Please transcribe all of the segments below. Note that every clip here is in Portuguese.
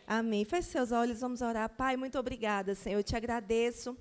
Amém. Feche seus olhos, vamos orar. Pai, muito obrigada, Senhor. Eu te agradeço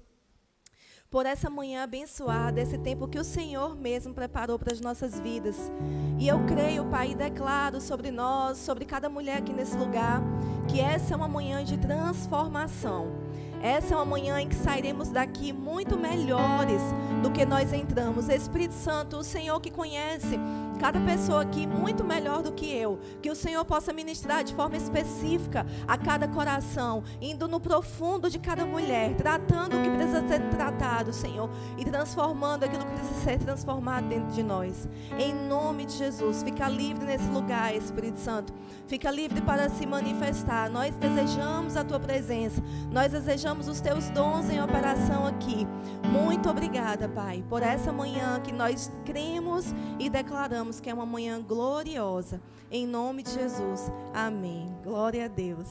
por essa manhã abençoada, esse tempo que o Senhor mesmo preparou para as nossas vidas. E eu creio, Pai, e declaro sobre nós, sobre cada mulher aqui nesse lugar, que essa é uma manhã de transformação. Essa é uma manhã em que sairemos daqui muito melhores do que nós entramos. Espírito Santo, o Senhor que conhece cada pessoa aqui muito melhor do que eu, que o Senhor possa ministrar de forma específica a cada coração, indo no profundo de cada mulher, tratando o que precisa ser tratado, Senhor, e transformando aquilo que precisa ser transformado dentro de nós. Em nome de Jesus, fica livre nesse lugar, Espírito Santo. Fica livre para se manifestar. Nós desejamos a Tua presença. Nós desejamos os Teus dons em operação aqui. Muito obrigada, Pai, por essa manhã que nós cremos e declaramos que é uma manhã gloriosa. Em nome de Jesus. Amém. Glória a Deus.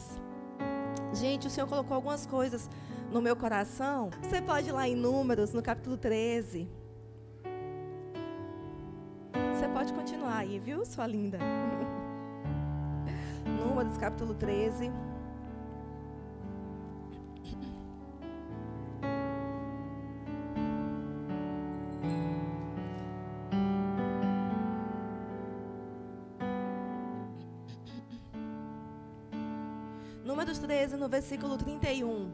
Gente, o Senhor colocou algumas coisas no meu coração. Você pode ir lá em Números, no capítulo 13. Você pode continuar aí, viu, sua linda? Números, capítulo 13. Números 13, no versículo 31.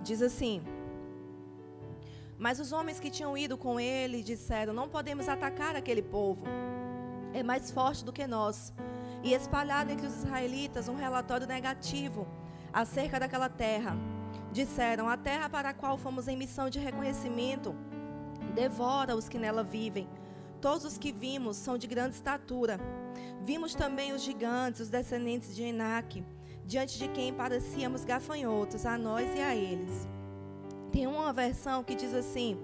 Diz assim: Mas os homens que tinham ido com ele disseram: Não podemos atacar aquele povo, é mais forte do que nós. E espalharam entre os israelitas um relatório negativo acerca daquela terra. Disseram: A terra para a qual fomos em missão de reconhecimento devora os que nela vivem. Todos os que vimos são de grande estatura. Vimos também os gigantes, os descendentes de Enaque, diante de quem parecíamos gafanhotos, a nós e a eles. Tem uma versão que diz assim: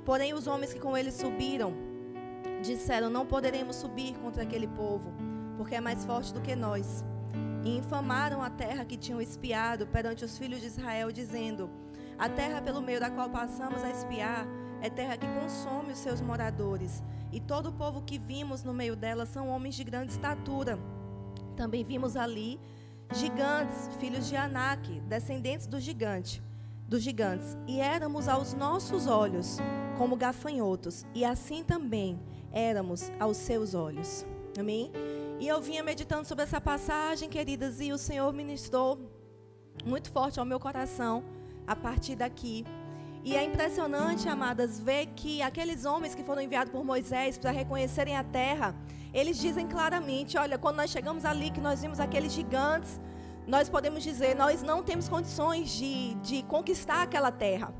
Porém os homens que com ele subiram disseram: Não poderemos subir contra aquele povo, porque é mais forte do que nós. E infamaram a terra que tinham espiado perante os filhos de Israel, dizendo: A terra pelo meio da qual passamos a espiar é terra que consome os seus moradores, e todo o povo que vimos no meio dela são homens de grande estatura. Também vimos ali gigantes, filhos de Anak, descendentes dos gigantes, e éramos aos nossos olhos como gafanhotos, e assim também éramos aos seus olhos. Amém? E eu vinha meditando sobre essa passagem, queridas, e o Senhor ministrou muito forte ao meu coração a partir daqui. E é impressionante, amadas, ver que aqueles homens que foram enviados por Moisés para reconhecerem a terra, eles dizem claramente: olha, quando nós chegamos ali, que nós vimos aqueles gigantes, nós podemos dizer, nós não temos condições de conquistar aquela terra.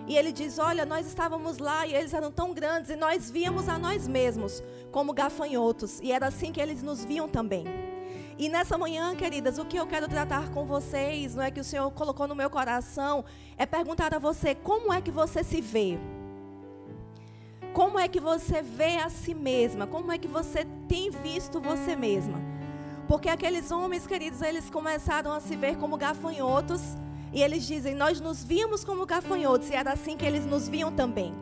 E ele diz: olha, nós estávamos lá e eles eram tão grandes, e nós víamos a nós mesmos como gafanhotos, e era assim que eles nos viam também. E nessa manhã, queridas, o que eu quero tratar com vocês, não é que o Senhor colocou no meu coração, é perguntar a você: como é que você se vê? Como é que você vê a si mesma? Como é que você tem visto você mesma? Porque aqueles homens, queridos, eles começaram a se ver como gafanhotos, e eles dizem: nós nos vimos como gafanhotos, e era assim que eles nos viam também.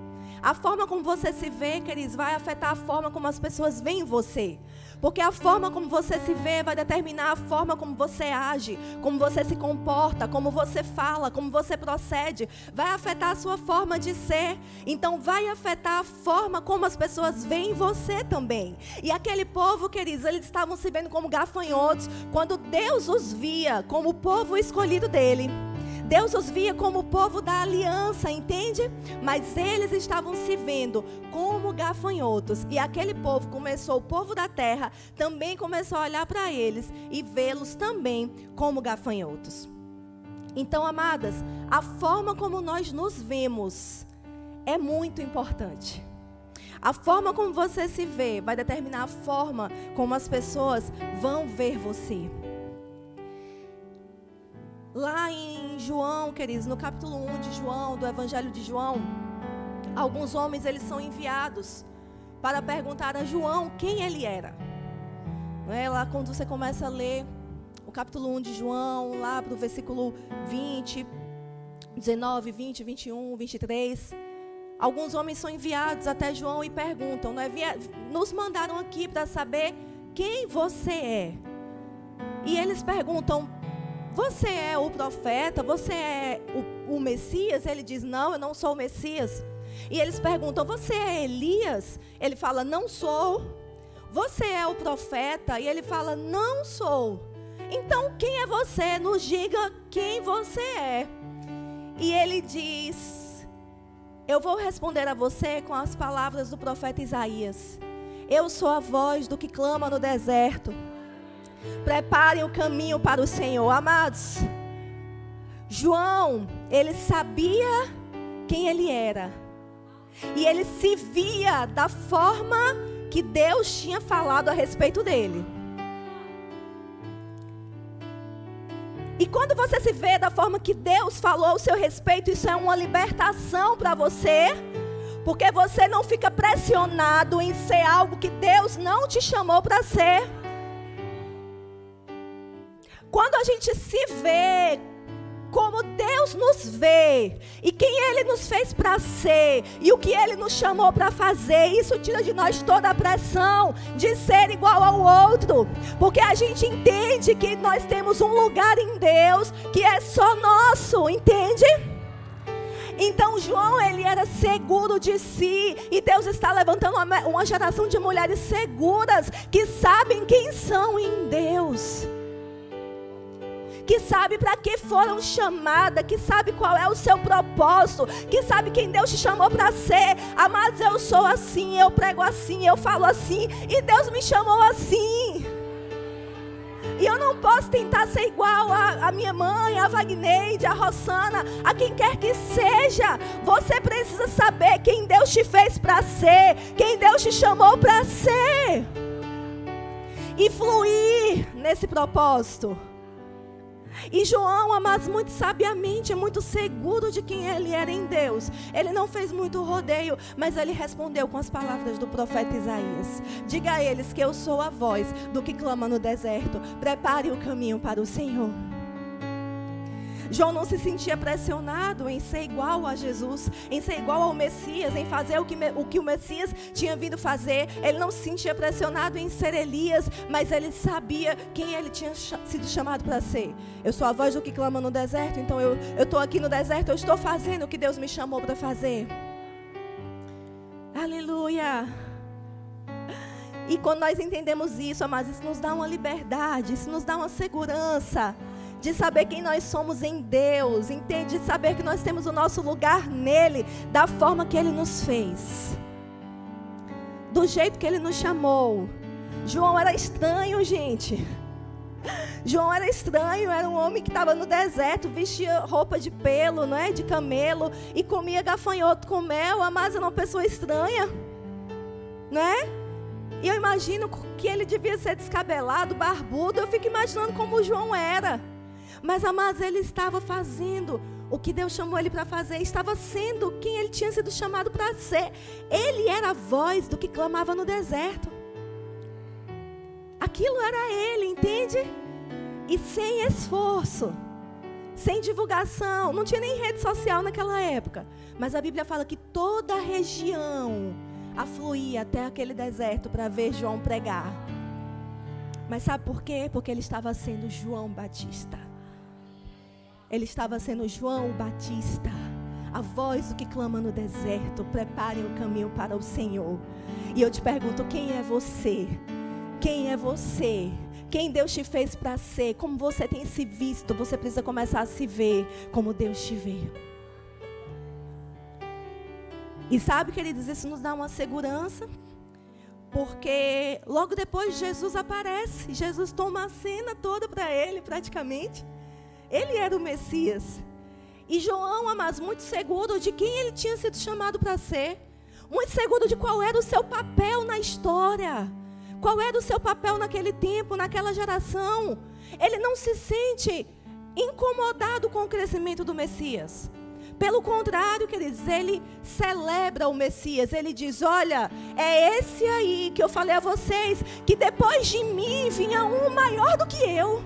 A forma como você se vê, queridos, vai afetar a forma como as pessoas veem você. Porque a forma como você se vê vai determinar a forma como você age, como você se comporta, como você fala, como você procede. Vai afetar a sua forma de ser. Então vai afetar a forma como as pessoas veem você também. E aquele povo, queridos, eles estavam se vendo como gafanhotos, quando Deus os via como o povo escolhido dele. Deus os via como o povo da aliança, entende? Mas eles estavam se vendo como gafanhotos. E aquele povo começou, o povo da terra, também começou a olhar para eles e vê-los também como gafanhotos. Então, amadas, a forma como nós nos vemos é muito importante. A forma como você se vê vai determinar a forma como as pessoas vão ver você. Lá em João, queridos, no capítulo 1 de João, do Evangelho de João, alguns homens, eles são enviados para perguntar a João quem ele era. Não é? Lá quando você começa a ler o capítulo 1 de João, lá para o versículo 20, 19, 20, 21, 23, alguns homens são enviados até João e perguntam, não é? Nos mandaram aqui para saber quem você é. E eles perguntam: você é o profeta? Você é o Messias? Ele diz: não, eu não sou o Messias. E eles perguntam: você é Elias? Ele fala: não sou. Você é o profeta? E ele fala: não sou. Então quem é você? Nos diga quem você é. E ele diz: eu vou responder a você com as palavras do profeta Isaías. Eu sou a voz do que clama no deserto. Preparem o caminho para o Senhor. Amados, João, ele sabia quem ele era. E ele se via da forma que Deus tinha falado a respeito dele. E quando você se vê da forma que Deus falou ao seu respeito, isso é uma libertação para você. Porque você não fica pressionado em ser algo que Deus não te chamou para ser. Quando a gente se vê como Deus nos vê, e quem Ele nos fez para ser, e o que Ele nos chamou para fazer, isso tira de nós toda a pressão de ser igual ao outro, porque a gente entende que nós temos um lugar em Deus que é só nosso, entende? Então João, ele era seguro de si, e Deus está levantando uma geração de mulheres seguras, que sabem quem são em Deus, que sabe para que foram chamadas, que sabe qual é o seu propósito, que sabe quem Deus te chamou para ser. Mas eu sou assim, eu prego assim, eu falo assim, e Deus me chamou assim. E eu não posso tentar ser igual a minha mãe, a Wagneide, a Rossana, a quem quer que seja. Você precisa saber quem Deus te fez para ser, quem Deus te chamou para ser, e fluir nesse propósito. E João, amados, muito sabiamente, muito seguro de quem ele era em Deus, ele não fez muito rodeio, mas ele respondeu com as palavras do profeta Isaías: diga a eles que eu sou a voz do que clama no deserto, prepare o caminho para o Senhor. João não se sentia pressionado em ser igual a Jesus, em ser igual ao Messias, em fazer o que o Messias tinha vindo fazer. Ele não se sentia pressionado em ser Elias, mas ele sabia quem ele tinha sido chamado para ser. Eu sou a voz do que clama no deserto, então eu estou aqui no deserto, eu estou fazendo o que Deus me chamou para fazer. Aleluia! E quando nós entendemos isso, amados, isso nos dá uma liberdade, isso nos dá uma segurança de saber quem nós somos em Deus, entende? De saber que nós temos o nosso lugar nele, da forma que ele nos fez, do jeito que ele nos chamou. João era estranho, gente. João era estranho, era um homem que estava no deserto, vestia roupa de pelo, não é? De camelo, e comia gafanhoto com mel. Mas era uma pessoa estranha, não é? E eu imagino que ele devia ser descabelado, barbudo. Eu fico imaginando como o João era. Mas, amados, ele estava fazendo o que Deus chamou ele para fazer. Estava sendo quem ele tinha sido chamado para ser. Ele era a voz do que clamava no deserto. Aquilo era ele, entende? E sem esforço, sem divulgação. Não tinha nem rede social naquela época. Mas a Bíblia fala que toda a região afluía até aquele deserto para ver João pregar. Mas sabe por quê? Porque ele estava sendo João Batista. Ele estava sendo João Batista, a voz do que clama no deserto, preparem o caminho para o Senhor. E eu te pergunto, quem é você? Quem é você? Quem Deus te fez para ser? Como você tem se visto? Você precisa começar a se ver como Deus te vê. E sabe, queridos, isso nos dá uma segurança, porque logo depois Jesus aparece. Jesus toma a cena toda para ele, praticamente. Ele era o Messias. E João, amados, muito seguro de quem ele tinha sido chamado para ser. Muito seguro de qual era o seu papel na história. Qual era o seu papel naquele tempo, naquela geração. Ele não se sente incomodado com o crescimento do Messias. Pelo contrário, queridos, ele celebra o Messias. Ele diz: olha, é esse aí que eu falei a vocês, que depois de mim vinha um maior do que eu.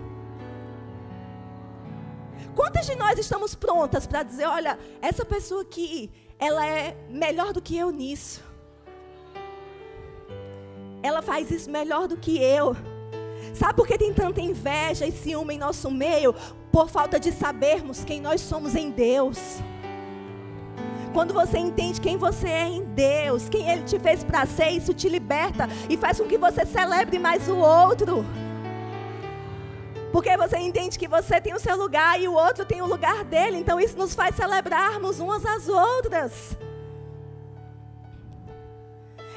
Quantas de nós estamos prontas para dizer: olha, essa pessoa aqui, ela é melhor do que eu nisso. Ela faz isso melhor do que eu. Sabe por que tem tanta inveja e ciúme em nosso meio? Por falta de sabermos quem nós somos em Deus. Quando você entende quem você é em Deus, quem Ele te fez para ser, isso te liberta e faz com que você celebre mais o outro. Porque você entende que você tem o seu lugar e o outro tem o lugar dele. Então isso nos faz celebrarmos umas às outras.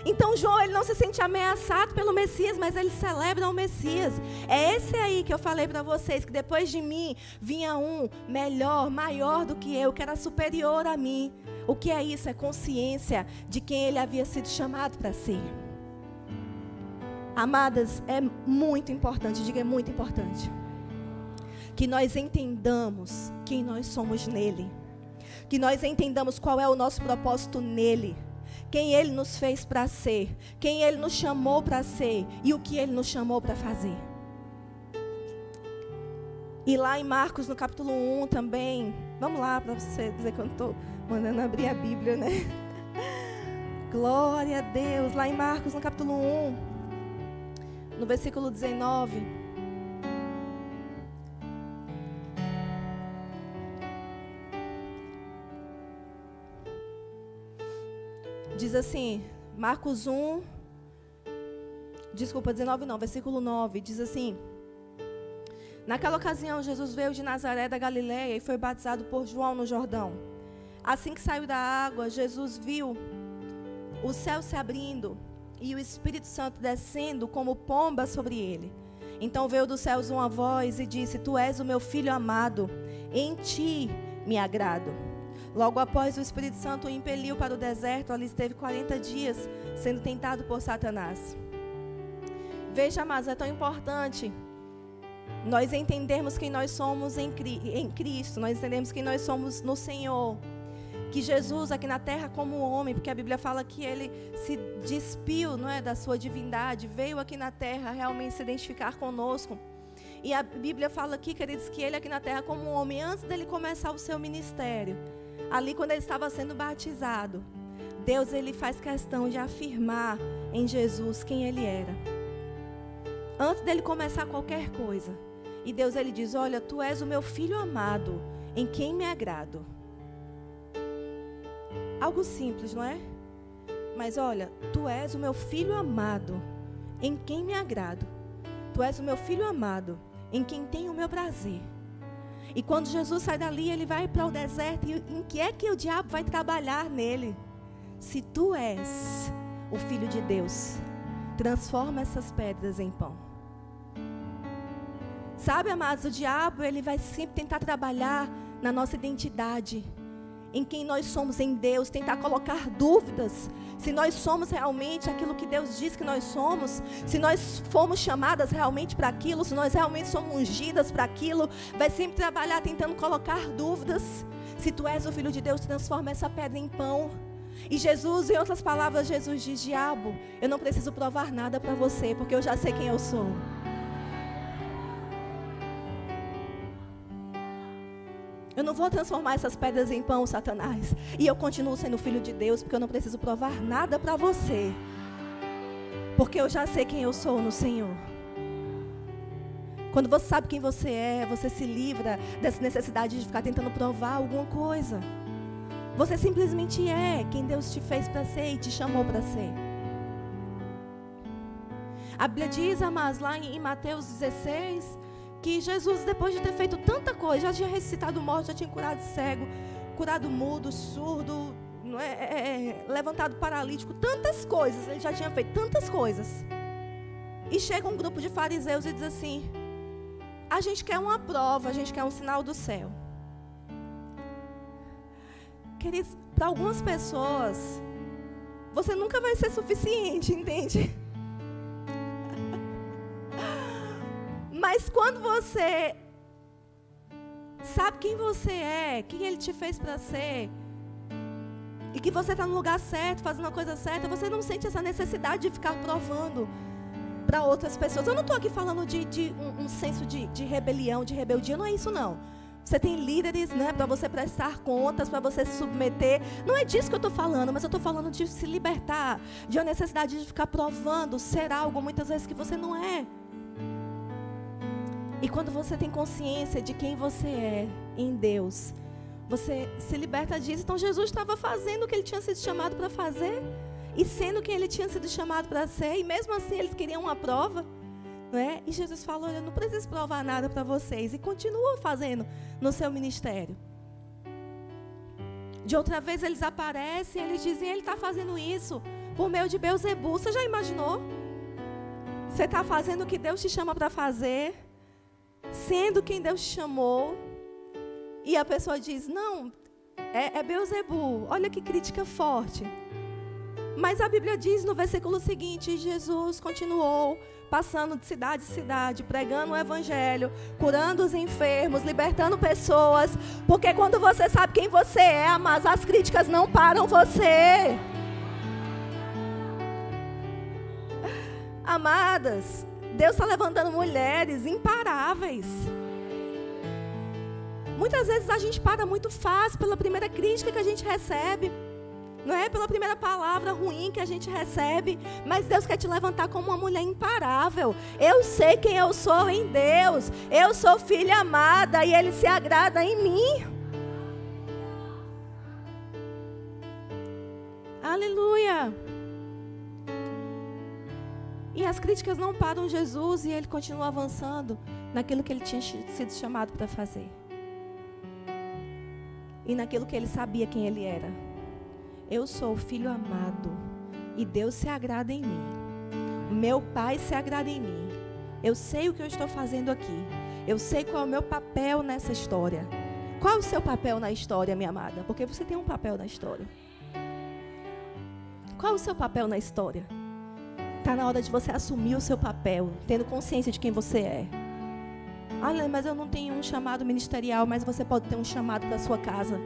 Então João, ele não se sente ameaçado pelo Messias, mas ele celebra o Messias. É esse aí que eu falei para vocês, que depois de mim vinha um melhor, maior do que eu, que era superior a mim. O que é isso? É consciência de quem ele havia sido chamado para ser. Amadas, é muito importante, diga, é muito importante, que nós entendamos quem nós somos nele. Que nós entendamos qual é o nosso propósito nele. Quem Ele nos fez para ser, quem Ele nos chamou para ser e o que Ele nos chamou para fazer. E lá em Marcos, no capítulo 1 também, vamos lá para você dizer que eu não estou mandando abrir a Bíblia, né? Glória a Deus, lá em Marcos, no capítulo 1, no versículo 19. Diz assim, Marcos 1, 19 não, versículo 9, diz assim: naquela ocasião, Jesus veio de Nazaré da Galileia e foi batizado por João no Jordão. Assim que saiu da água, Jesus viu o céu se abrindo e o Espírito Santo descendo como pomba sobre ele. Então veio dos céus uma voz e disse: Tu és o meu filho amado, em ti me agrado. Logo após, o Espírito Santo o impeliu para o deserto. Ali esteve 40 dias sendo tentado por Satanás. Veja, mas é tão importante nós entendermos quem nós somos em Cristo. Nós entendemos quem nós somos no Senhor. Que Jesus aqui na terra como homem, porque a Bíblia fala que Ele se despiu, não é, da sua divindade, veio aqui na terra realmente se identificar conosco. E a Bíblia fala aqui, queridos, que Ele aqui na terra como homem, antes dele começar o seu ministério, ali quando ele estava sendo batizado, Deus, ele faz questão de afirmar em Jesus quem ele era. Antes dele começar qualquer coisa. E Deus, ele diz: olha, tu és o meu filho amado, em quem me agrado. Algo simples, não é? Mas olha, tu és o meu filho amado, em quem me agrado. Tu és o meu filho amado, em quem tenho o meu prazer. E quando Jesus sai dali, ele vai para o deserto. E em que é que o diabo vai trabalhar nele? Se tu és o Filho de Deus, transforma essas pedras em pão. Sabe, amados, o diabo, ele vai sempre tentar trabalhar na nossa identidade, em quem nós somos em Deus, tentar colocar dúvidas, se nós somos realmente aquilo que Deus diz que nós somos, se nós fomos chamadas realmente para aquilo, se nós realmente somos ungidas para aquilo, vai sempre trabalhar tentando colocar dúvidas. Se tu és o Filho de Deus, transforma essa pedra em pão. E Jesus, em outras palavras, Jesus diz: diabo, eu não preciso provar nada para você, porque eu já sei quem eu sou. Eu não vou transformar essas pedras em pão, Satanás. E eu continuo sendo filho de Deus, porque eu não preciso provar nada para você. Porque eu já sei quem eu sou no Senhor. Quando você sabe quem você é, você se livra dessa necessidade de ficar tentando provar alguma coisa. Você simplesmente é quem Deus te fez para ser e te chamou para ser. A Bíblia diz, amados, lá em Mateus 16... que Jesus, depois de ter feito tanta coisa, já tinha ressuscitado morto, já tinha curado cego, curado mudo, surdo, levantado paralítico, tantas coisas, ele já tinha feito tantas coisas. E chega um grupo de fariseus e diz assim: a gente quer uma prova, a gente quer um sinal do céu. Queridos, para algumas pessoas, você nunca vai ser suficiente, entende? Mas quando você sabe quem você é, quem Ele te fez para ser, e que você está no lugar certo, fazendo a coisa certa, você não sente essa necessidade de ficar provando para outras pessoas. Eu não estou aqui falando de um senso de rebelião, de rebeldia, não é isso não. Você tem líderes, né, para você prestar contas, para você se submeter. Não é disso que eu estou falando, mas eu estou falando de se libertar de uma necessidade de ficar provando ser algo muitas vezes que você não é. E quando você tem consciência de quem você é em Deus, você se liberta disso. Então Jesus estava fazendo o que ele tinha sido chamado para fazer, e sendo quem ele tinha sido chamado para ser, e mesmo assim eles queriam uma prova, não é? E Jesus falou: eu não preciso provar nada para vocês, e continua fazendo no seu ministério. De outra vez eles aparecem, eles dizem: ele está fazendo isso por meio de Beelzebu. Você já imaginou? Você está fazendo o que Deus te chama para fazer, sendo quem Deus te chamou, e a pessoa diz: não, é Beelzebu. Olha que crítica forte. Mas a Bíblia diz no versículo seguinte: Jesus continuou passando de cidade em cidade, pregando o evangelho, curando os enfermos, libertando pessoas. Porque quando você sabe quem você é, mas as críticas não param você. Amadas, Deus está levantando mulheres imparáveis. Muitas vezes a gente para muito fácil pela primeira crítica que a gente recebe, não é? Pela primeira palavra ruim que a gente recebe. Mas Deus quer te levantar como uma mulher imparável. Eu sei quem eu sou em Deus. Eu sou filha amada e Ele se agrada em mim. Aleluia. E as críticas não param Jesus, e Ele continua avançando naquilo que Ele tinha sido chamado para fazer. E naquilo que Ele sabia quem Ele era. Eu sou o filho amado e Deus se agrada em mim. Meu Pai se agrada em mim. Eu sei o que eu estou fazendo aqui. Eu sei qual é o meu papel nessa história. Qual é o seu papel na história, minha amada? Porque você tem um papel na história. Qual é o seu papel na história? Está na hora de você assumir o seu papel, tendo consciência de quem você é. Ah, mas eu não tenho um chamado ministerial, mas você pode ter um chamado para a sua casa.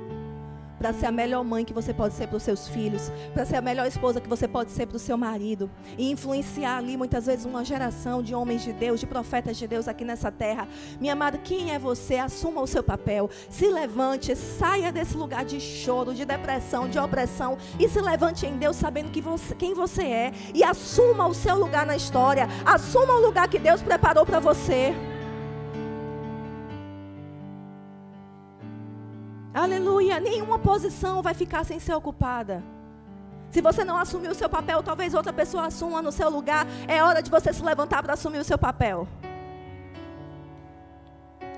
Para ser a melhor mãe que você pode ser para os seus filhos, para ser a melhor esposa que você pode ser para o seu marido, e influenciar ali muitas vezes uma geração de homens de Deus, de profetas de Deus aqui nessa terra. Minha amada, quem é você? Assuma o seu papel, se levante, saia desse lugar de choro, de depressão, de opressão, e se levante em Deus sabendo quem você é, e assuma o seu lugar na história, assuma o lugar que Deus preparou para você. Aleluia, nenhuma posição vai ficar sem ser ocupada. Se você não assumir o seu papel, talvez outra pessoa assuma no seu lugar. É hora de você se levantar para assumir o seu papel.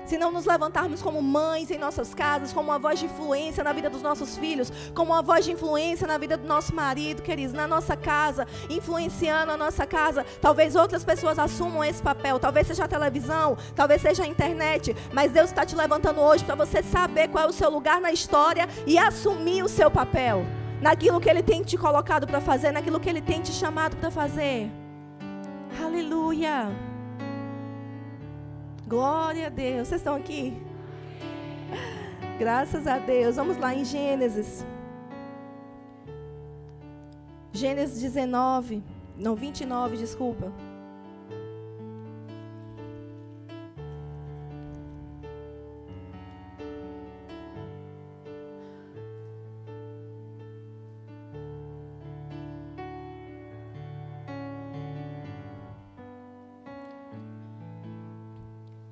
Se não nos levantarmos como mães em nossas casas, como uma voz de influência na vida dos nossos filhos, como uma voz de influência na vida do nosso marido, queridos, na nossa casa, influenciando a nossa casa, talvez outras pessoas assumam esse papel, talvez seja a televisão, talvez seja a internet, mas Deus está te levantando hoje para você saber qual é o seu lugar na história e assumir o seu papel, naquilo que Ele tem te colocado para fazer, naquilo que Ele tem te chamado para fazer. Aleluia. Glória a Deus. Vocês estão aqui? Graças a Deus. Vamos lá em Gênesis. Gênesis 29, desculpa.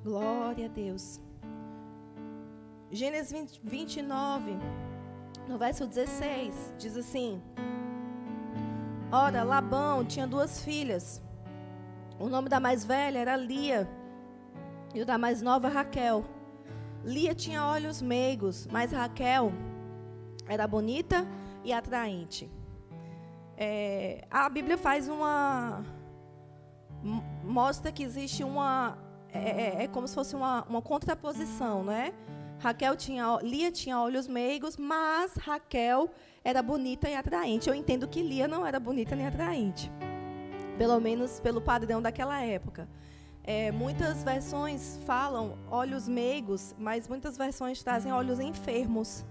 Glória a Deus. Gênesis 29, no verso 16, diz assim: Ora, Labão tinha 2 filhas. O nome da mais velha era Lia, e o da mais nova, Raquel. Lia tinha olhos meigos, mas Raquel era bonita e atraente. A Bíblia faz mostra que existe como se fosse uma contraposição, não é? Lia tinha olhos meigos, mas Raquel era bonita e atraente. Eu entendo que Lia não era bonita nem atraente, pelo menos pelo padrão daquela época. Muitas versões falam olhos meigos, mas muitas versões trazem olhos enfermos,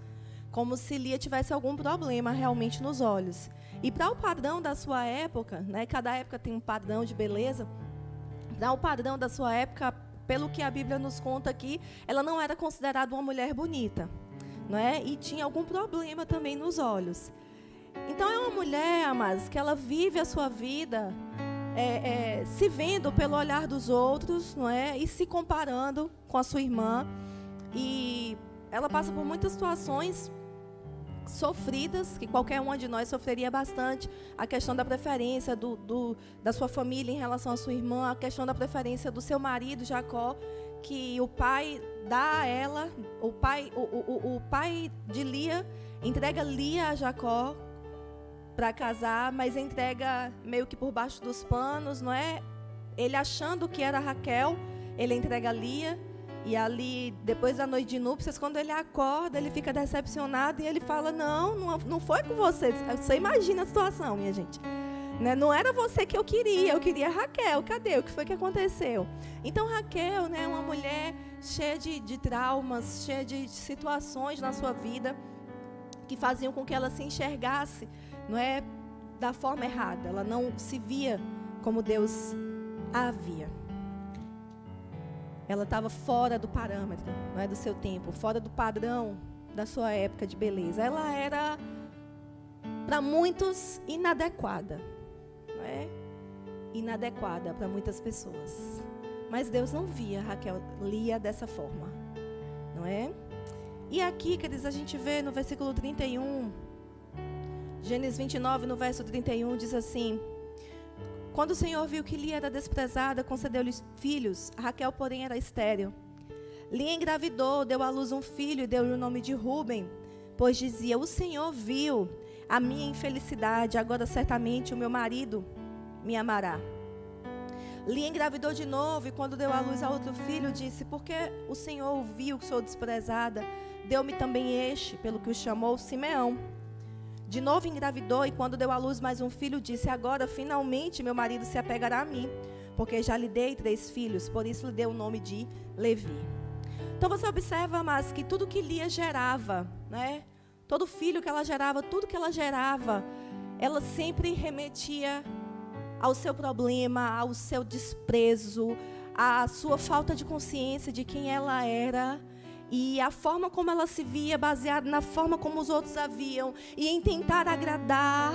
como se Lia tivesse algum problema realmente nos olhos. E para o padrão da sua época, né, cada época tem um padrão de beleza. Para o padrão da sua época, pelo que a Bíblia nos conta aqui, ela não era considerada uma mulher bonita, não é? E tinha algum problema também nos olhos. Então é uma mulher, amados, que ela vive a sua vida se vendo pelo olhar dos outros, não é? E se comparando com a sua irmã. E ela passa por muitas situações sofridas, que qualquer uma de nós sofreria bastante. A questão da preferência da sua família em relação à sua irmã, a questão da preferência do seu marido, Jacó, que o pai dá a ela, o pai de Lia entrega Lia a Jacó para casar, mas entrega meio que por baixo dos panos, não é? Ele achando que era Raquel, ele entrega Lia. E ali, depois da noite de núpcias, quando ele acorda, ele fica decepcionado e ele fala, não foi com você. Você imagina a situação, minha gente. Né? Não era você que eu queria Raquel. Cadê? O que foi que aconteceu? Então, Raquel, né, uma mulher cheia de traumas, cheia de situações na sua vida, que faziam com que ela se enxergasse, não é, da forma errada. Ela não se via como Deus a via. Ela estava fora do parâmetro, não é, do seu tempo, fora do padrão da sua época de beleza. Ela era, para muitos, inadequada. Não é? Inadequada para muitas pessoas. Mas Deus não via Raquel, Lia dessa forma. Não é? E aqui, queridos, a gente vê no versículo 31, Gênesis 29, no verso 31, diz assim: quando o Senhor viu que Lia era desprezada, concedeu-lhe filhos. Raquel, porém, era estéril. Lia engravidou, deu à luz um filho e deu-lhe o nome de Ruben, pois dizia, o Senhor viu a minha infelicidade, agora certamente o meu marido me amará. Lia engravidou de novo e quando deu à luz a outro filho, disse, porque o Senhor viu que sou desprezada, deu-me também este, pelo que o chamou Simeão. De novo engravidou e quando deu à luz mais um filho, disse, agora finalmente meu marido se apegará a mim, porque já lhe dei 3 filhos, por isso lhe deu o nome de Levi. Então você observa, mas que tudo que Lia gerava, né? Todo filho que ela gerava, tudo que ela gerava, ela sempre remetia ao seu problema, ao seu desprezo, à sua falta de consciência de quem ela era. E a forma como ela se via, baseada na forma como os outros a viam. E em tentar agradar,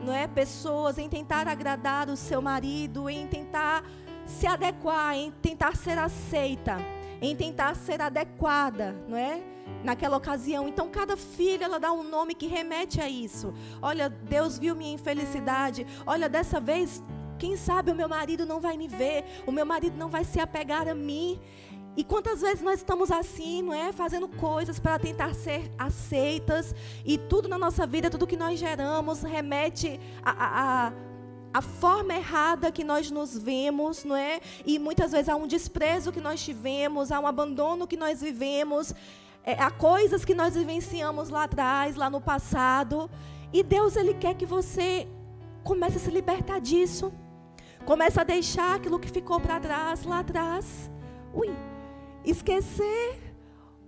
não é, pessoas, em tentar agradar o seu marido, em tentar se adequar, em tentar ser aceita, em tentar ser adequada, não é? Naquela ocasião. Então, cada filha, ela dá um nome que remete a isso. Olha, Deus viu minha infelicidade. Olha, dessa vez, quem sabe o meu marido não vai me ver. O meu marido não vai se apegar a mim. E quantas vezes nós estamos assim, não é? Fazendo coisas para tentar ser aceitas. E tudo na nossa vida, tudo que nós geramos, remete a forma errada que nós nos vemos, não é? E muitas vezes há um desprezo que nós tivemos, há um abandono que nós vivemos, há coisas que nós vivenciamos lá atrás, lá no passado. E Deus, Ele quer que você comece a se libertar disso. Comece a deixar aquilo que ficou para trás, lá atrás. Esquecer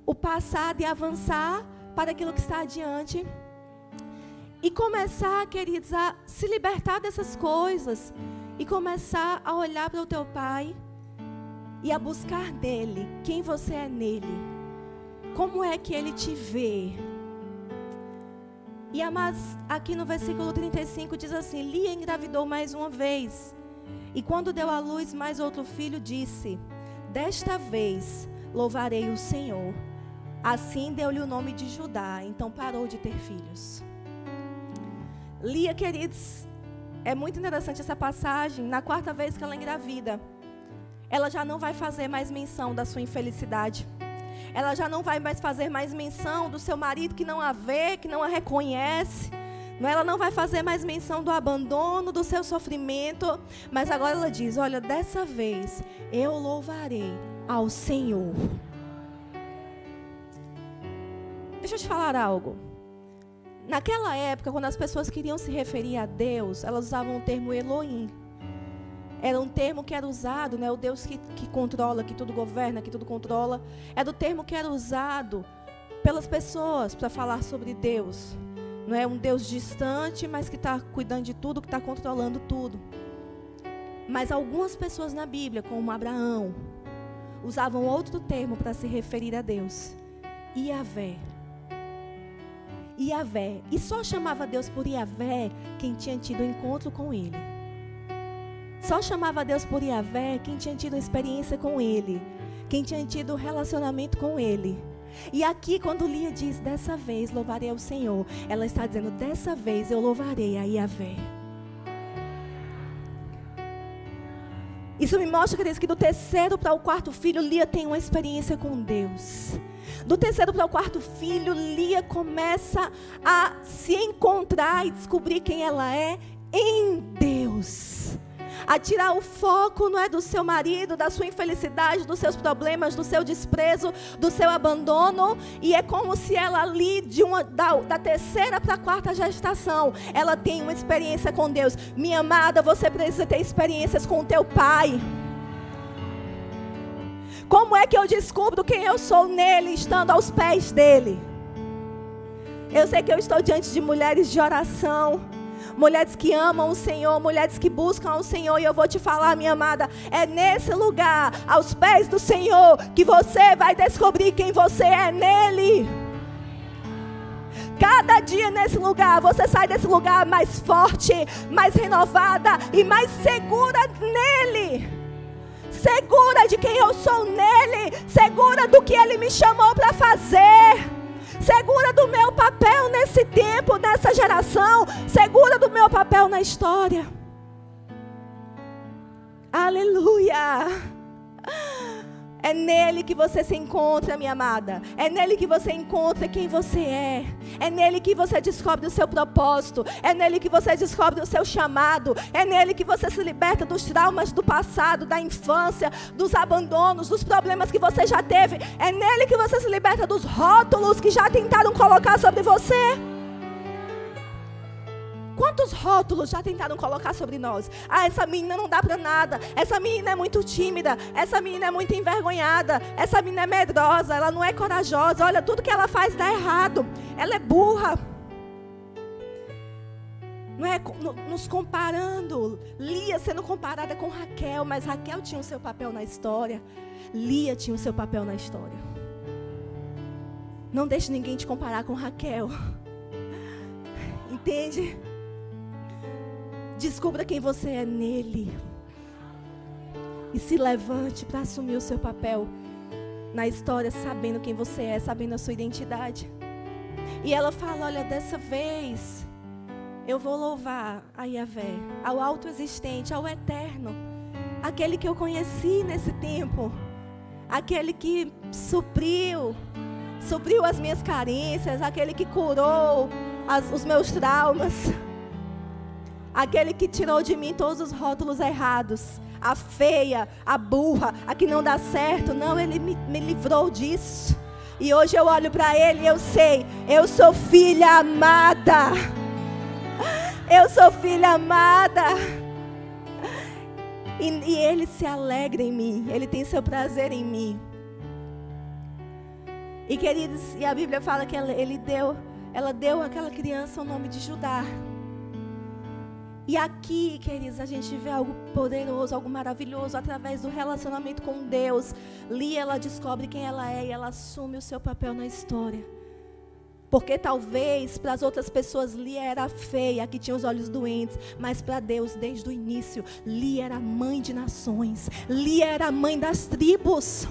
o passado e avançar para aquilo que está adiante. E começar, queridos, a se libertar dessas coisas. E começar a olhar para o teu pai e a buscar nele quem você é nele. Como é que ele te vê? E mas aqui no versículo 35 diz assim: Lia engravidou mais uma vez. E quando deu à luz mais outro filho, disse: desta vez louvarei o Senhor. Assim deu-lhe o nome de Judá. Então parou de ter filhos. Lia, queridos, é muito interessante essa passagem. Na 4ª vez que ela engravida, ela já não vai fazer mais menção da sua infelicidade. Ela já não vai mais fazer mais menção do seu marido que não a vê, que não a reconhece. Ela não vai fazer mais menção do abandono, do seu sofrimento. Mas agora ela diz: olha, dessa vez eu louvarei ao Senhor. Deixa eu te falar algo. Naquela época, quando as pessoas queriam se referir a Deus, elas usavam o termo Elohim. Era um termo que era usado, né? O Deus que controla, que tudo governa, que tudo controla. Era o termo que era usado pelas pessoas para falar sobre Deus. Não é um Deus distante, mas que está cuidando de tudo, que está controlando tudo. Mas algumas pessoas na Bíblia, como Abraão, usavam outro termo para se referir a Deus: Iavé. Iavé. E só chamava Deus por Iavé quem tinha tido um encontro com Ele. Só chamava Deus por Yahvé quem tinha tido experiência com Ele, quem tinha tido relacionamento com Ele. E aqui quando Lia diz, dessa vez louvarei ao Senhor, ela está dizendo, dessa vez eu louvarei a Yahvé. Isso me mostra, queridos, que do terceiro para o quarto filho, Lia tem uma experiência com Deus. Do terceiro para o quarto filho, Lia começa a se encontrar e descobrir quem ela é em Deus. A tirar o foco, não é do seu marido, da sua infelicidade, dos seus problemas, do seu desprezo, do seu abandono. E é como se ela ali, da terceira para a quarta gestação, ela tem uma experiência com Deus. Minha amada, você precisa ter experiências com o teu pai. Como é que eu descubro quem eu sou nele, estando aos pés dele? Eu sei que eu estou diante de mulheres de oração, mulheres que amam o Senhor, mulheres que buscam o Senhor. E eu vou te falar, minha amada, é nesse lugar, aos pés do Senhor, que você vai descobrir quem você é nele. Cada dia nesse lugar, você sai desse lugar mais forte, mais renovada e mais segura nele. Segura de quem eu sou nele, segura do que ele me chamou para fazer, segura do meu papel nesse tempo, nessa geração, segura do meu papel na história. Aleluia! É nele que você se encontra, minha amada. É nele que você encontra quem você é. É nele que você descobre o seu propósito. É nele que você descobre o seu chamado. É nele que você se liberta dos traumas do passado, da infância, dos abandonos, dos problemas que você já teve. É nele que você se liberta dos rótulos que já tentaram colocar sobre você. Quantos rótulos já tentaram colocar sobre nós? Ah, essa menina não dá para nada. Essa menina é muito tímida. Essa menina é muito envergonhada. Essa menina é medrosa. Ela não é corajosa. Olha, tudo que ela faz dá errado. Ela é burra. Não é nos comparando. Lia sendo comparada com Raquel. Mas Raquel tinha o seu papel na história. Lia tinha o seu papel na história. Não deixe ninguém te comparar com Raquel. Entende? Descubra quem você é nele. E se levante para assumir o seu papel na história, sabendo quem você é, sabendo a sua identidade. E ela fala, olha, dessa vez eu vou louvar a Yahvé, ao autoexistente, ao eterno, aquele que eu conheci nesse tempo, aquele que supriu as minhas carências, aquele que curou os meus traumas, aquele que tirou de mim todos os rótulos errados, a feia, a burra, a que não dá certo. Não, ele me livrou disso. E hoje eu olho para ele e eu sei, eu sou filha amada. Eu sou filha amada. E ele se alegra em mim, ele tem seu prazer em mim. E queridos, e a Bíblia fala que ela deu àquela criança o nome de Judá. E aqui, queridos, a gente vê algo poderoso, algo maravilhoso através do relacionamento com Deus. Lia, ela descobre quem ela é e ela assume o seu papel na história. Porque talvez para as outras pessoas Lia era feia, que tinha os olhos doentes, mas para Deus, desde o início, Lia era mãe de nações. Lia era mãe das tribos.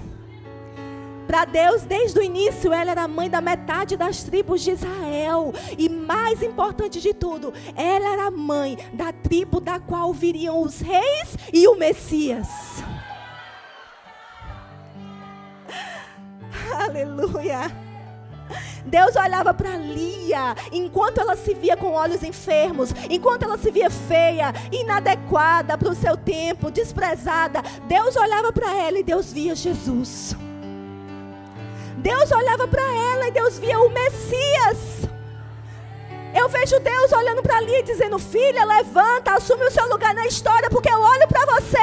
Para Deus, desde o início, ela era mãe da metade das tribos de Israel. E mais importante de tudo, ela era mãe da tribo da qual viriam os reis e o Messias. Aleluia. Deus olhava para Lia, enquanto ela se via com olhos enfermos, enquanto ela se via feia, inadequada para o seu tempo, desprezada. Deus olhava para ela e Deus via Jesus. Deus olhava para ela e Deus via o Messias. Eu vejo Deus olhando para Lia e dizendo, filha, levanta, assume o seu lugar na história, porque eu olho para você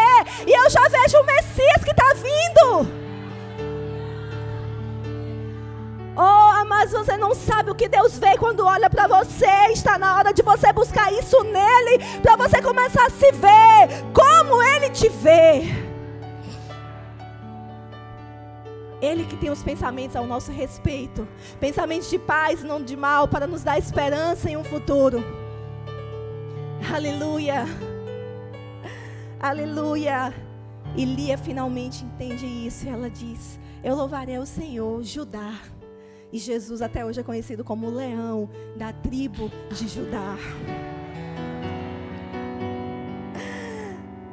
e eu já vejo o Messias que está vindo. Oh, mas você não sabe o que Deus vê quando olha para você. Está na hora de você buscar isso nele, para você começar a se ver como ele te vê. Ele que tem os pensamentos ao nosso respeito, pensamentos de paz, não de mal, para nos dar esperança em um futuro. Aleluia. Aleluia. E Lia finalmente entende isso. E ela diz: eu louvarei ao Senhor, Judá. E Jesus até hoje é conhecido como o leão da tribo de Judá.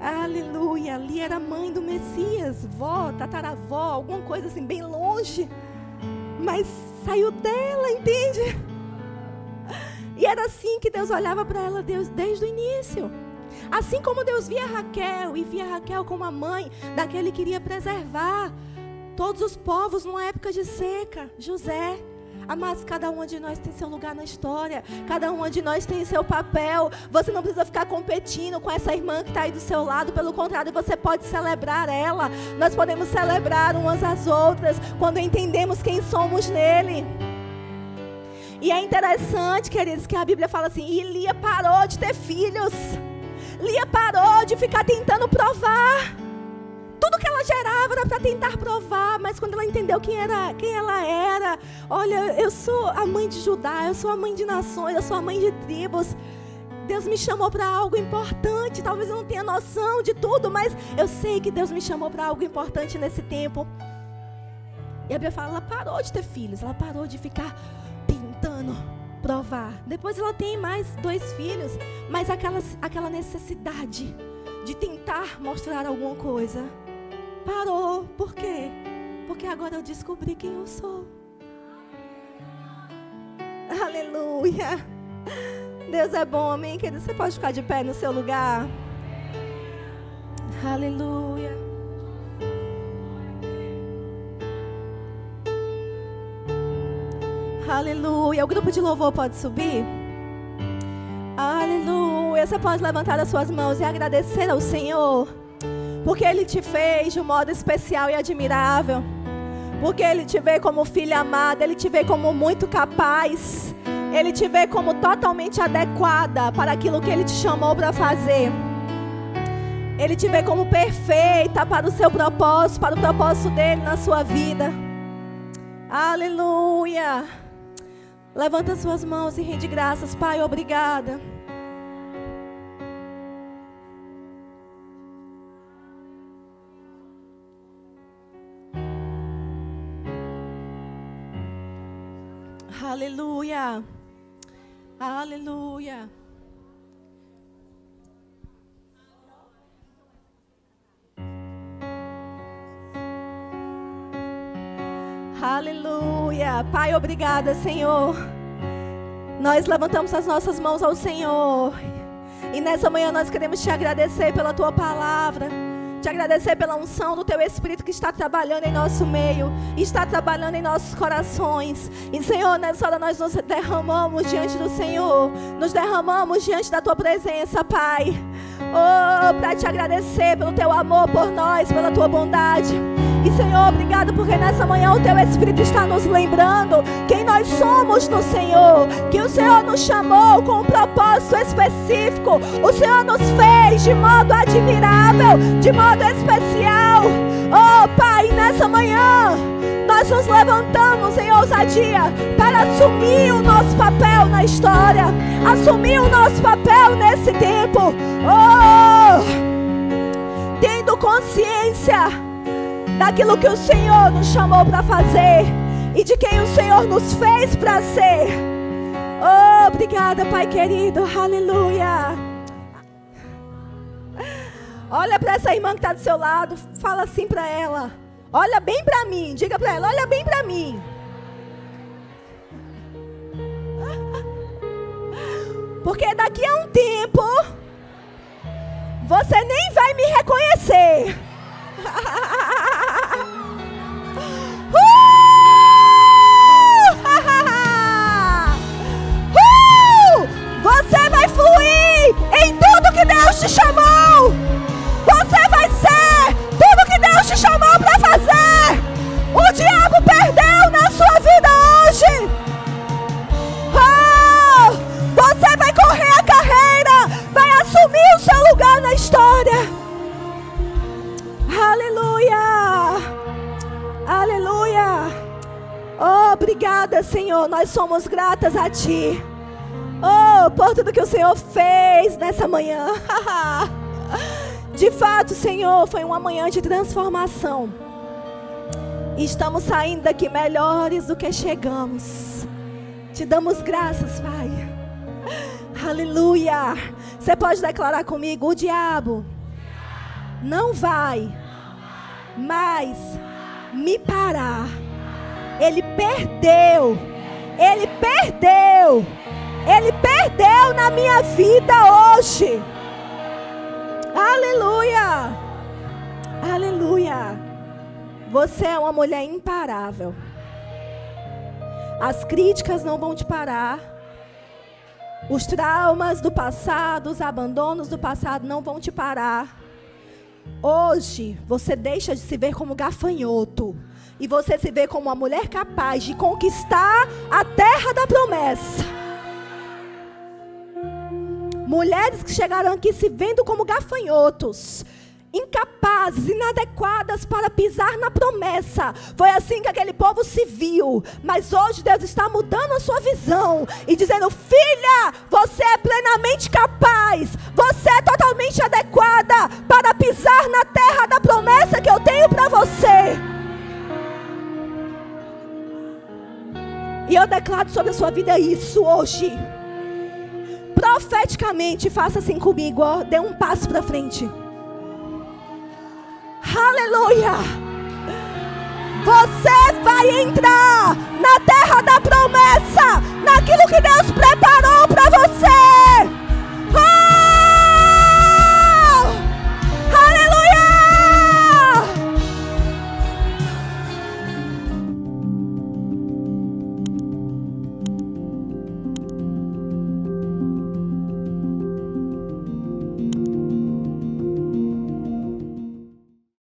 Aleluia. Lia era mãe do Messias, vó, tataravó, alguma coisa assim bem longe. Mas saiu dela, entende? E era assim que Deus olhava para ela desde o início. Assim como Deus via Raquel, e via Raquel como a mãe daquele que iria preservar todos os povos numa época de seca, José. Amados, cada uma de nós tem seu lugar na história. Cada uma de nós tem seu papel. Você não precisa ficar competindo com essa irmã que está aí do seu lado. Pelo contrário, você pode celebrar ela. Nós podemos celebrar umas às outras quando entendemos quem somos nele. E é interessante, queridos, que a Bíblia fala assim: e Lia parou de ter filhos. Lia parou de ficar tentando provar. Tudo que ela gerava era para tentar provar, mas quando ela entendeu quem ela era, olha, eu sou a mãe de Judá, eu sou a mãe de nações, eu sou a mãe de tribos. Deus me chamou para algo importante. Talvez eu não tenha noção de tudo, mas eu sei que Deus me chamou para algo importante nesse tempo. E a Bíblia fala, ela parou de ter filhos, ela parou de ficar tentando provar. Depois ela tem mais 2 filhos, mas aquela necessidade de tentar mostrar alguma coisa parou. Por quê? Porque agora eu descobri quem eu sou. Aleluia. Deus é bom, amém, querido? Você pode ficar de pé no seu lugar. Aleluia. Aleluia. O grupo de louvor pode subir? Aleluia. Você pode levantar as suas mãos e agradecer ao Senhor, porque Ele te fez de um modo especial e admirável, porque Ele te vê como filha amada, Ele te vê como muito capaz, Ele te vê como totalmente adequada para aquilo que Ele te chamou para fazer. Ele te vê como perfeita para o seu propósito, para o propósito dEle na sua vida. Aleluia. Levanta as suas mãos e rende graças. Pai, obrigada. Aleluia. Aleluia. Aleluia. Pai, obrigada, Senhor. Nós levantamos as nossas mãos ao Senhor. E nessa manhã nós queremos te agradecer pela tua palavra. Te agradecer pela unção do teu Espírito que está trabalhando em nosso meio, está trabalhando em nossos corações. E Senhor, nessa hora nós nos derramamos diante do Senhor, nos derramamos diante da tua presença, Pai. Oh, para te agradecer pelo teu amor por nós, pela tua bondade. E Senhor, obrigado porque nessa manhã o teu Espírito está nos lembrando quem nós somos no Senhor, que o Senhor nos chamou com um propósito específico. O Senhor nos fez de modo admirável, de modo especial. Oh Pai, nessa manhã nós nos levantamos em ousadia para assumir o nosso papel na história, assumir o nosso papel nesse tempo. Oh, tendo consciência daquilo que o Senhor nos chamou para fazer e de quem o Senhor nos fez para ser. Oh, obrigada, Pai querido. Aleluia. Olha para essa irmã que está do seu lado, fala assim para ela: olha bem para mim. Diga para ela: olha bem para mim. Porque daqui a um tempo você nem vai me reconhecer. Você vai fluir em tudo que Deus te chamou. Você vai ser tudo que Deus te chamou para fazer. O diabo perdeu na sua vida hoje. Você vai correr a carreira, vai assumir o seu lugar na história. Aleluia. Aleluia. Oh, obrigada, Senhor. Nós somos gratas a Ti. Oh, por tudo que o Senhor fez nessa manhã. De fato, Senhor, foi uma manhã de transformação. E estamos saindo daqui melhores do que chegamos. Te damos graças, Pai. Aleluia. Você pode declarar comigo: o diabo não vai mais me parar. Ele perdeu. Ele perdeu. Ele perdeu na minha vida hoje. Aleluia. Aleluia. Você é uma mulher imparável. As críticas não vão te parar. Os traumas do passado, os abandonos do passado não vão te parar. Hoje, você deixa de se ver como gafanhoto. E você se vê como uma mulher capaz de conquistar a terra da promessa. Mulheres que chegaram aqui se vendo como gafanhotos, incapazes, inadequadas para pisar na promessa. Foi assim que aquele povo se viu. Mas hoje Deus está mudando a sua visão e dizendo: filha, você é plenamente capaz. Você é totalmente adequada para pisar na terra da promessa que eu tenho para você. E eu declaro sobre a sua vida isso hoje. Profeticamente, faça assim comigo, ó. Dê um passo para frente. Aleluia. Você vai entrar na terra da promessa, naquilo que Deus preparou